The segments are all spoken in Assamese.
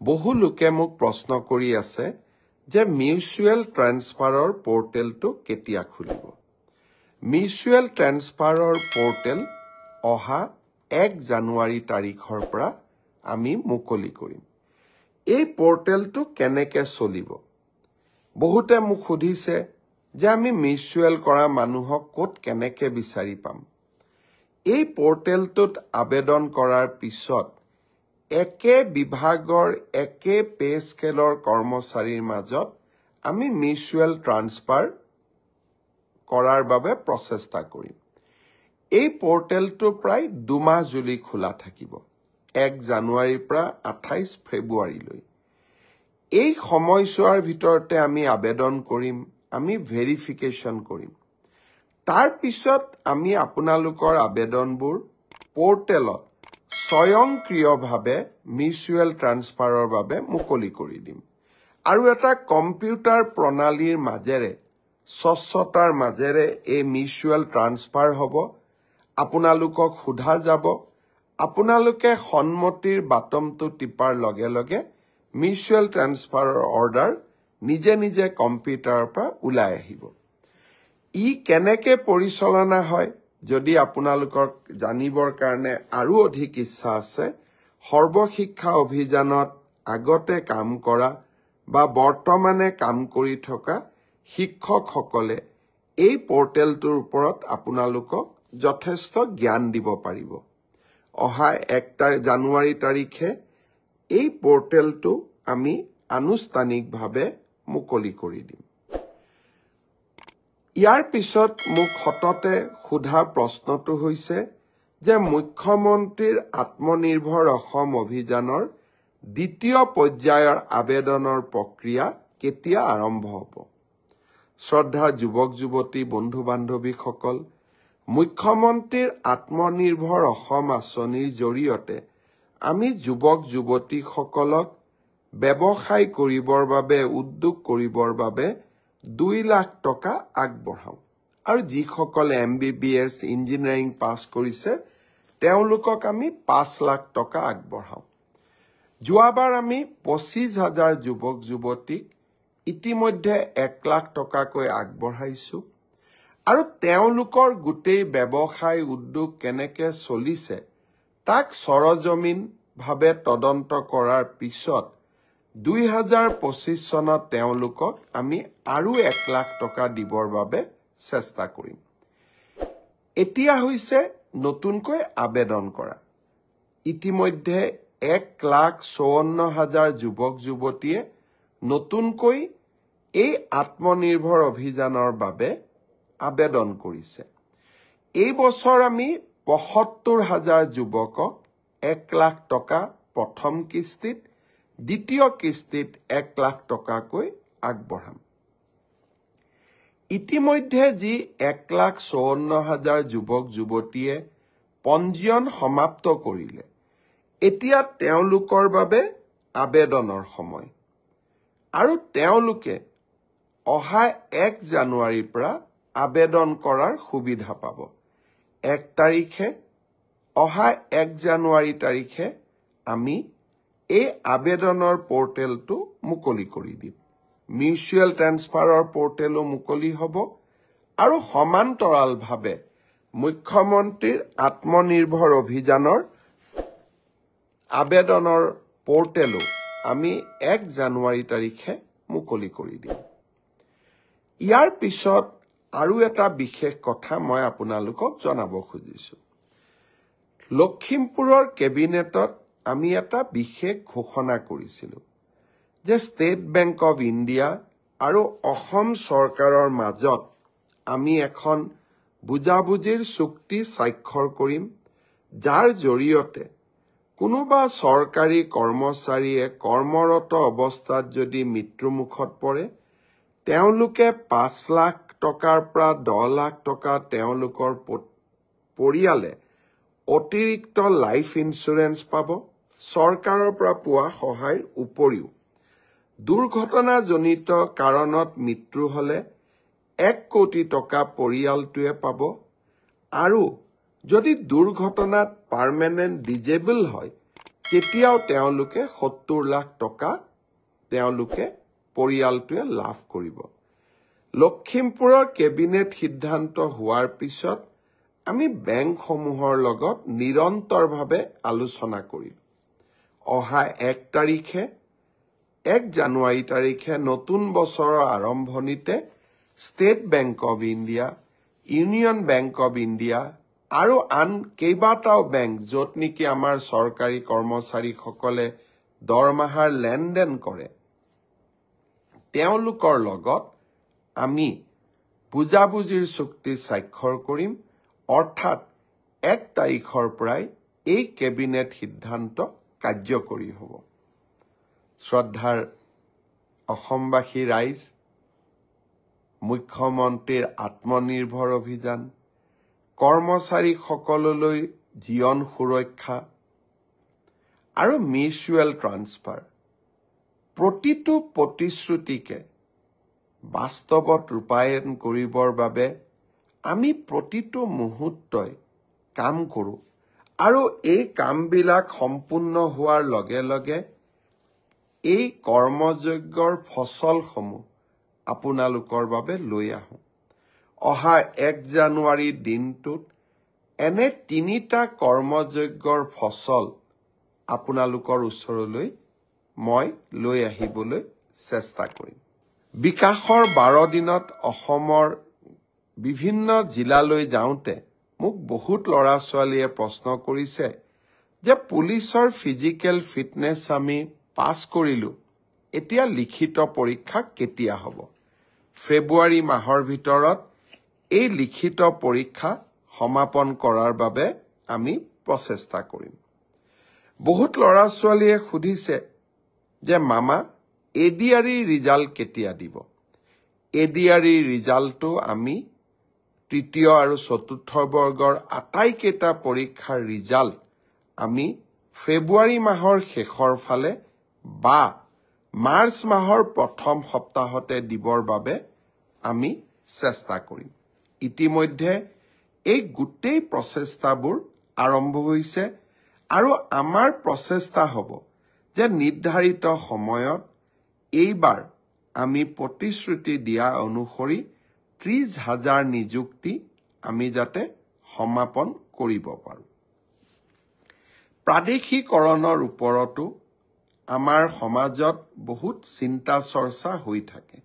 বহু লোকে মোক প্ৰশ্ন কৰি আছে যে মিউচুৱেল ট্ৰান্সফাৰৰ পোৰ্টেলটো কেতিয়া খুলিব মিউচুৱেল ট্ৰান্সফাৰৰ পোৰ্টেল অহা 1 জানুৱাৰী তাৰিখৰ পৰা আমি মুকলি কৰিম এই পোৰ্টেলটো কেনেকৈ চলিব বহুতে মোক সুধিছে যে আমি মিউচুৱেল কৰা মানুহক ক'ত কেনেকৈ বিচাৰি পাম এই পোৰ্টেলটোত আবেদন কৰাৰ পিছত একে বিভাগৰ একে পে স্কেলৰ কৰ্মচাৰীৰ মাজত আমি মিউচুৱেল ট্ৰান্সফাৰ কৰাৰ বাবে প্ৰচেষ্টা কৰিম এই পোৰ্টেলটো প্ৰায় 2 মাহ জুলি খোলা থাকিব 1 জানুৱাৰীৰ পৰা 28 ফেব্ৰুৱাৰীলৈ এই সময়ছোৱাৰ ভিতৰতে আমি আবেদন কৰিম আমি ভেৰিফিকেশ্যন কৰিম তাৰ পিছত আমি আপোনালোকৰ আবেদনবোৰ পোৰ্টেলত স্বয়ংক্ৰিয়ভাৱে মিউচুৱেল ট্ৰান্সফাৰৰ বাবে মুকলি কৰি দিম আৰু এটা কম্পিউটাৰ প্ৰণালীৰ মাজেৰে স্বচ্ছতাৰ মাজেৰে এই মিউচুৱেল ট্ৰান্সফাৰ হ'ব আপোনালোকক সোধা যাব আপোনালোকে সন্মতিৰ বাটমটো টিপাৰ লগে লগে মিউচুৱেল ট্ৰান্সফাৰৰ অৰ্ডাৰ নিজে নিজে কম্পিউটাৰৰ পৰা ওলাই আহিব ই কেনেকৈ পৰিচালনা হয় যদি আপোনালোকৰ জানিবৰ কাৰণে আৰু অধিক ইচ্ছা আছে সৰ্বশিক্ষা অভিযানত আগতে কাম কৰা বা বৰ্তমানে কাম কৰি থকা শিক্ষকসকলে এই পোৰ্টেলটোৰ ওপৰত আপোনালোকক যথেষ্ট জ্ঞান দিব পাৰিব অহা 1 জানুৱাৰী তাৰিখে এই পোৰ্টেলটো আমি আনুষ্ঠানিকভাৱে মুকলি কৰি দিম ইয়াৰ পিছত মোক সততে সোধা প্ৰশ্নটো হৈছে যে মুখ্যমন্ত্ৰীৰ আত্মনিৰ্ভৰ অসম অভিযানৰ দ্বিতীয় পৰ্যায়ৰ আবেদনৰ প্ৰক্ৰিয়া কেতিয়া আৰম্ভ হ'ব শ্ৰদ্ধা যুৱক যুৱতী বন্ধু বান্ধৱীসকল মুখ্যমন্ত্ৰীৰ আত্মনিৰ্ভৰ অসম আঁচনিৰ জৰিয়তে আমি যুৱক যুৱতীসকলক ব্যৱসায় কৰিবৰ বাবে উদ্যোগ কৰিবৰ বাবে 2 লাখ টকা আগবঢ়াওঁ আৰু যিসকলে MBBS ইঞ্জিনিয়াৰিং পাছ কৰিছে তেওঁলোকক আমি 5 লাখ টকা আগবঢ়াওঁ যোৱাবাৰ আমি 25,000 যুৱক যুৱতীক ইতিমধ্যে 1 লাখ টকাকৈ আগবঢ়াইছো আৰু তেওঁলোকৰ গোটেই ব্যৱসায় উদ্যোগ কেনেকৈ চলিছে তাক সৰজমিনভাৱে তদন্ত কৰাৰ পিছত 2025 চনত তেওঁলোকক আমি আৰু 1 লাখ টকা দিবৰ বাবে চেষ্টা কৰিম এতিয়া হৈছে নতুনকৈ আবেদন কৰা ইতিমধ্যে 1,54,000 যুৱক যুৱতীয়ে নতুনকৈ এই আত্মনিৰ্ভৰ অভিযানৰ বাবে আবেদন কৰিছে এই বছৰ আমি ৭৫,000 যুৱকক 1 লাখ টকা প্ৰথম কিস্তিত দ্বিতীয় কিস্তিত 1 লাখ টকাকৈ আগবঢ়াম ইতিমধ্যে যি 1,54,000 যুৱক যুৱতীয়ে পঞ্জীয়ন সমাপ্ত কৰিলে এতিয়া তেওঁলোকৰ বাবে আবেদনৰ সময় আৰু তেওঁলোকে অহা 1 জানুৱাৰীৰ পৰা আবেদন কৰাৰ সুবিধা পাব 1 তাৰিখে অহা 1 জানুৱাৰী তাৰিখে আমি এই আবেদনৰ পোৰ্টেলটো মুকলি কৰি দিম মিউচুৱেল ট্ৰান্সফাৰৰ পোৰ্টেলো মুকলি হ'ব আৰু সমান্তৰালভাৱে মুখ্যমন্ত্ৰীৰ আত্মনিৰ্ভৰ অভিযানৰ আবেদনৰ পোৰ্টেলো আমি 1 জানুৱাৰী তাৰিখে মুকলি কৰি দিম ইয়াৰ পিছত আৰু এটা বিশেষ কথা মই আপোনালোকক জনাব খুজিছো লখিমপুৰৰ কেবিনেটত আমি এটা বিশেষ ঘোষণা কৰিছিলো যে ষ্টেট বেংক অফ ইণ্ডিয়া আৰু অসম চৰকাৰৰ মাজত আমি এখন বুজাবুজিৰ চুক্তি স্বাক্ষৰ কৰিম যাৰ জৰিয়তে কোনোবা চৰকাৰী কৰ্মচাৰীয়ে কৰ্মৰত অৱস্থাত যদি মৃত্যুমুখত পৰে তেওঁলোকে 5 লাখ টকাৰ পৰা 10 লাখ টকা তেওঁলোকৰ পৰিয়ালে অতিৰিক্ত লাইফ ইন্সুৰেন্স পাব চৰকাৰৰ পৰা পোৱা সহায়ৰ উপৰিও দুৰ্ঘটনাজনিত কাৰণত মৃত্যু হলে 1 কোটি টকা পৰিয়ালটোৱে পাব আৰু যদি দুৰ্ঘটনাত পাৰ্মানেন্ট ডিজেবল হয় তেতিয়াও তেওঁলোকে 70 লাখ টকা তেওঁলোকে পৰিয়ালটোৱে লাভ কৰিব। লখিমপুৰৰ কেবিনেট সিদ্ধান্ত হোৱাৰ পিছত আমি বেংকসমূহৰ লগত নিৰন্তৰভাৱে আলোচনা কৰিলোঁ। অহা 1 জানুৱাৰী তাৰিখে নতুন বছৰৰ আৰম্ভণিতে state bank of India, union bank of India আৰু আন কেইবাটাও বেংক য'ত নেকি আমাৰ চৰকাৰী কৰ্মচাৰীসকলে দৰমহাৰ লেনদেন কৰে, তেওঁলোকৰ লগত আমি বুজাবুজিৰ চুক্তি স্বাক্ষৰ কৰিম। অৰ্থাৎ 1 তাৰিখৰ পৰাই এই কেবিনেট সিদ্ধান্ত কাৰ্যকৰী হ'ব। শ্ৰদ্ধাৰ অসমবাসী ৰাইজ, মুখ্যমন্ত্ৰীৰ আত্মনিৰ্ভৰ অভিযান, কৰ্মচাৰীসকললৈ জীৱন সুৰক্ষা আৰু মিউচুৱেল ট্ৰান্সফাৰ, প্ৰতিটো প্ৰতিশ্ৰুতিকে বাস্তৱত ৰূপায়ণ কৰিবৰ বাবে আমি প্ৰতিটো মুহূৰ্তই কাম কৰোঁ আৰু এই কামবিলাক সম্পূৰ্ণ হোৱাৰ লগে লগে এই কৰ্মযজ্ঞৰ ফচলসমূহ আপোনালোকৰ বাবে লৈ আহোঁ। অহা 1 জানুৱাৰী দিনটোত এনে 3টা কৰ্মযজ্ঞৰ ফচল আপোনালোকৰ ওচৰলৈ মই লৈ আহিবলৈ চেষ্টা কৰিম। বিকাশৰ 12 দিনত অসমৰ বিভিন্ন জিলালৈ যাওঁতে মোক বহুত ল'ৰা ছোৱালীয়ে প্ৰশ্ন কৰিছে যে পুলিচৰ ফিজিকেল ফিটনেছ আমি পাছ কৰিলোঁ, এতিয়া লিখিত পৰীক্ষা কেতিয়া হ'ব? ফেব্ৰুৱাৰী মাহৰ ভিতৰত এই লিখিত পৰীক্ষা সমাপন কৰাৰ বাবে আমি প্ৰচেষ্টা কৰিম। বহুত ল'ৰা ছোৱালীয়ে সুধিছে যে মামা ADRE ৰিজাল্ট কেতিয়া দিব? ADRE ৰিজাল্টটো আমি 3য় আৰু 4ৰ্থ বৰ্গৰ আটাইকেইটা পৰীক্ষাৰ ৰিজাল্ট আমি ফেব্ৰুৱাৰী মাহৰ শেষৰ ফালে বা মাৰ্চ মাহৰ প্ৰথম সপ্তাহতে দিবৰ বাবে আমি চেষ্টা কৰিম। ইতিমধ্যে এই গোটেই প্ৰচেষ্টাবোৰ আৰম্ভ হৈছে আৰু আমাৰ প্ৰচেষ্টা হ'ব যে নিৰ্ধাৰিত সময়ত এইবাৰ আমি প্ৰতিশ্ৰুতি দিয়া অনুসৰি 30,000 নিযুক্তি আমি যাতে সমাপন কৰিব পাৰোঁ। প্ৰাদেশিকৰণৰ ওপৰতো আমাৰ সমাজত বহুত চিন্তা চৰ্চা হৈ থাকে।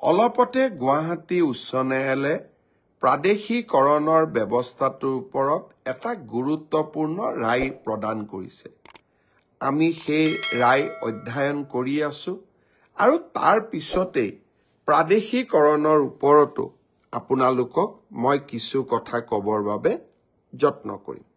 অলপতে গুৱাহাটী উচ্চ ন্যায়ালয়ে প্ৰাদেশিকৰণৰ ব্যৱস্থাটোৰ ওপৰত এটা গুৰুত্বপূৰ্ণ ৰায় প্ৰদান কৰিছে। আমি সেই ৰায় অধ্যয়ন কৰি আছোঁ আৰু তাৰ পিছতেই প্ৰাদেশিকৰণৰ ওপৰতো আপোনালোকক মই কিছু কথা ক'বৰ বাবে যত্ন কৰিম।